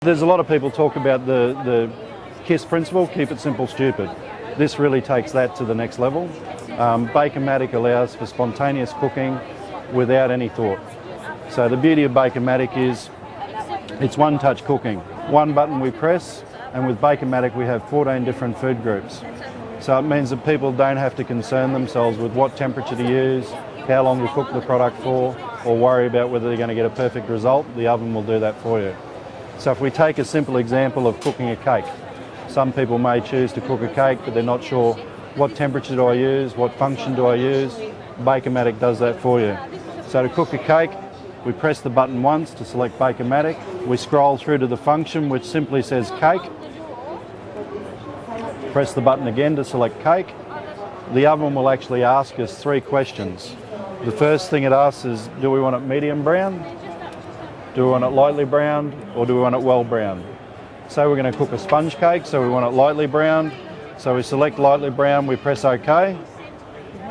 There's a lot of people talk about the KISS principle, keep it simple, stupid. This really takes that to the next level. Bakematic allows for spontaneous cooking without any thought. So the beauty of Bakematic is it's one-touch cooking. One button we press, and with Bakematic we have 14 different food groups. So it means that people don't have to concern themselves with what temperature to use, how long to cook the product for, or worry about whether they're going to get a perfect result. The oven will do that for you. So if we take a simple example of cooking a cake, some people may choose to cook a cake but they're not sure what temperature do I use, what function do I use. Bakematic does that for you. So to cook a cake, we press the button once to select Bakematic. We scroll through to the function which simply says cake. Press the button again to select cake. The oven will actually ask us 3 questions. The first thing it asks is, do we want it medium brown? Do we want it lightly browned, or do we want it well browned? So we're going to cook a sponge cake, so we want it lightly browned. So we select lightly brown, we press OK.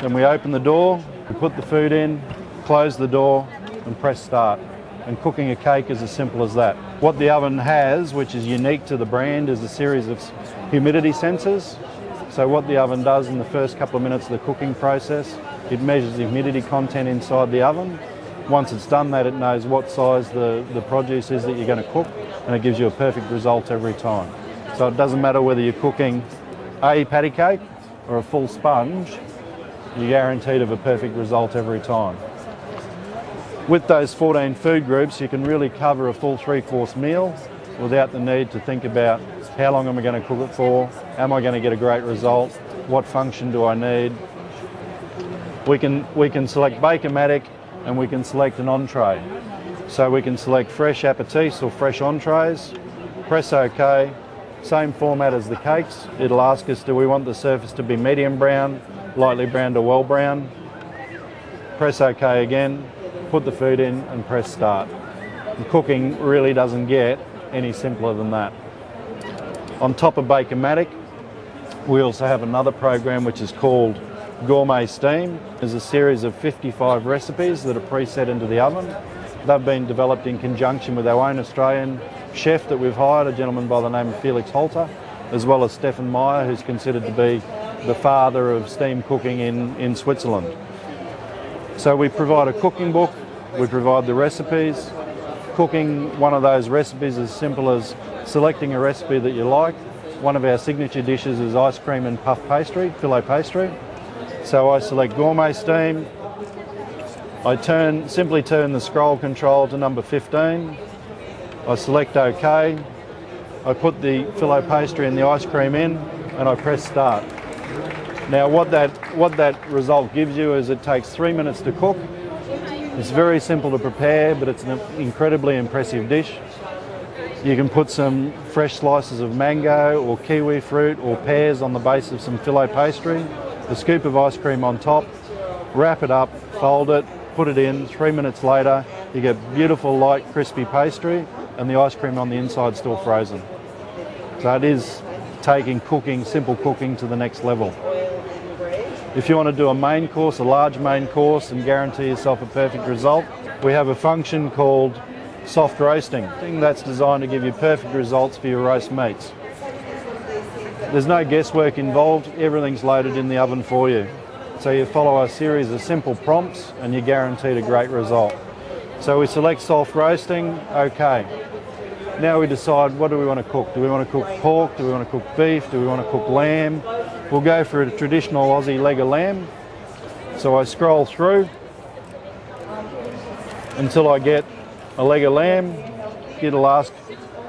Then we open the door, we put the food in, close the door and press start. And cooking a cake is as simple as that. What the oven has, which is unique to the brand, is a series of humidity sensors. So what the oven does in the first couple of minutes of the cooking process, it measures the humidity content inside the oven. Once it's done that, it knows what size the produce is that you're going to cook, and it gives you a perfect result every time. So it doesn't matter whether you're cooking a patty cake or a full sponge, you're guaranteed of a perfect result every time. With those 14 food groups, you can really cover a full 3-course meal without the need to think about how long am I going to cook it for, am I going to get a great result, what function do I need. We can select Bakematic and we can select an entree. So we can select fresh aperitifs or fresh entrees, press OK, same format as the cakes. It'll ask us, do we want the surface to be medium brown, lightly browned or well brown. Press OK again, put the food in and press start. The cooking really doesn't get any simpler than that. On top of Bakematic, we also have another program which is called Gourmet Steam. There's a series of 55 recipes that are preset into the oven. They've been developed in conjunction with our own Australian chef that we've hired, a gentleman by the name of Felix Holter, as well as Stefan Meyer, who's considered to be the father of steam cooking in Switzerland. So we provide a cooking book, we provide the recipes. Cooking one of those recipes is as simple as selecting a recipe that you like. One of our signature dishes is ice cream and puff pastry, filet pastry. So I select Gourmet Steam. I simply turn the scroll control to number 15. I select OK. I put the filet pastry and the ice cream in and I press start. Now what that result gives you is it takes 3 minutes to cook. It's very simple to prepare, but it's an incredibly impressive dish. You can put some fresh slices of mango or kiwi fruit or pears on the base of some filet pastry, a scoop of ice cream on top, wrap it up, fold it, put it in. 3 minutes later, you get beautiful light crispy pastry and the ice cream on the inside still frozen. So it is taking cooking, simple cooking, to the next level. If you want to do a main course, a large main course, and guarantee yourself a perfect result, we have a function called soft roasting. That's designed to give you perfect results for your roast meats. There's no guesswork involved, everything's loaded in the oven for you. So you follow a series of simple prompts and you're guaranteed a great result. So we select soft roasting, OK. Now we decide, what do we want to cook? Do we want to cook pork? Do we want to cook beef? Do we want to cook lamb? We'll go for a traditional Aussie leg of lamb. So I scroll through until I get a leg of lamb. It'll ask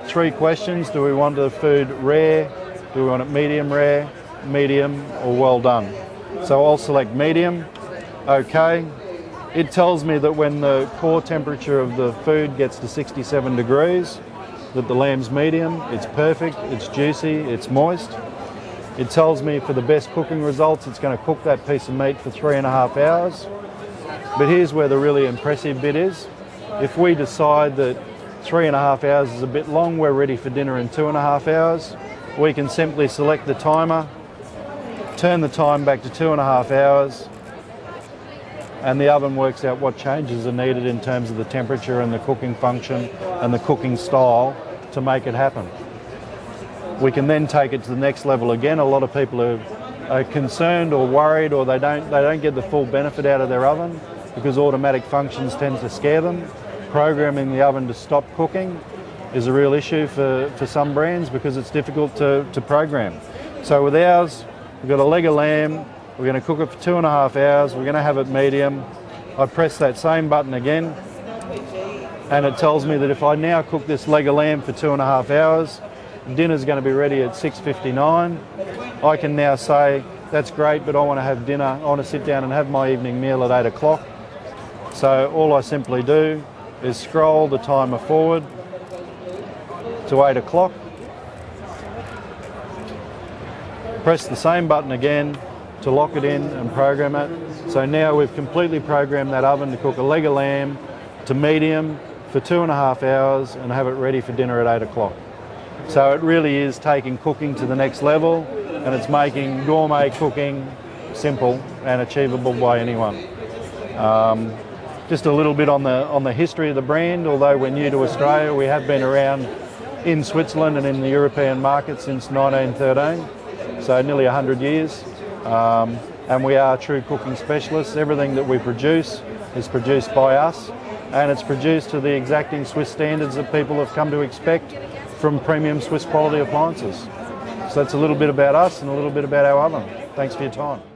3 questions. Do we want the food rare? Do we want it medium rare, medium or well done? So I'll select medium, OK. It tells me that when the core temperature of the food gets to 67 degrees, that the lamb's medium, it's perfect, it's juicy, it's moist. It tells me for the best cooking results, it's going to cook that piece of meat for 3.5 hours. But here's where the really impressive bit is. If we decide that 3.5 hours is a bit long, we're ready for dinner in 2.5 hours, we can simply select the timer, turn the time back to 2.5 hours, and the oven works out what changes are needed in terms of the temperature and the cooking function and the cooking style to make it happen. We can then take it to the next level again. A lot of people are concerned or worried, or they don't get the full benefit out of their oven because automatic functions tend to scare them. Programming the oven to stop cooking is a real issue for some brands because it's difficult to program. So with ours, we've got a leg of lamb, we're going to cook it for 2.5 hours, we're going to have it medium. I press that same button again and it tells me that if I now cook this leg of lamb for 2.5 hours, dinner's going to be ready at 6:59. I can now say, that's great, but I want to have dinner, I want to sit down and have my evening meal at 8 o'clock. So all I simply do is scroll the timer forward to 8 o'clock, press the same button again to lock it in and program it. So now we've completely programmed that oven to cook a leg of lamb to medium for 2.5 hours and have it ready for dinner at 8 o'clock. So it really is taking cooking to the next level, and it's making gourmet cooking simple and achievable by anyone. Just a little bit on the history of the brand. Although we're new to Australia, we have been around in Switzerland and in the European market since 1913, so nearly 100 years. And we are true cooking specialists. Everything that we produce is produced by us, and it's produced to the exacting Swiss standards that people have come to expect from premium Swiss quality appliances. So that's a little bit about us and a little bit about our oven. Thanks for your time.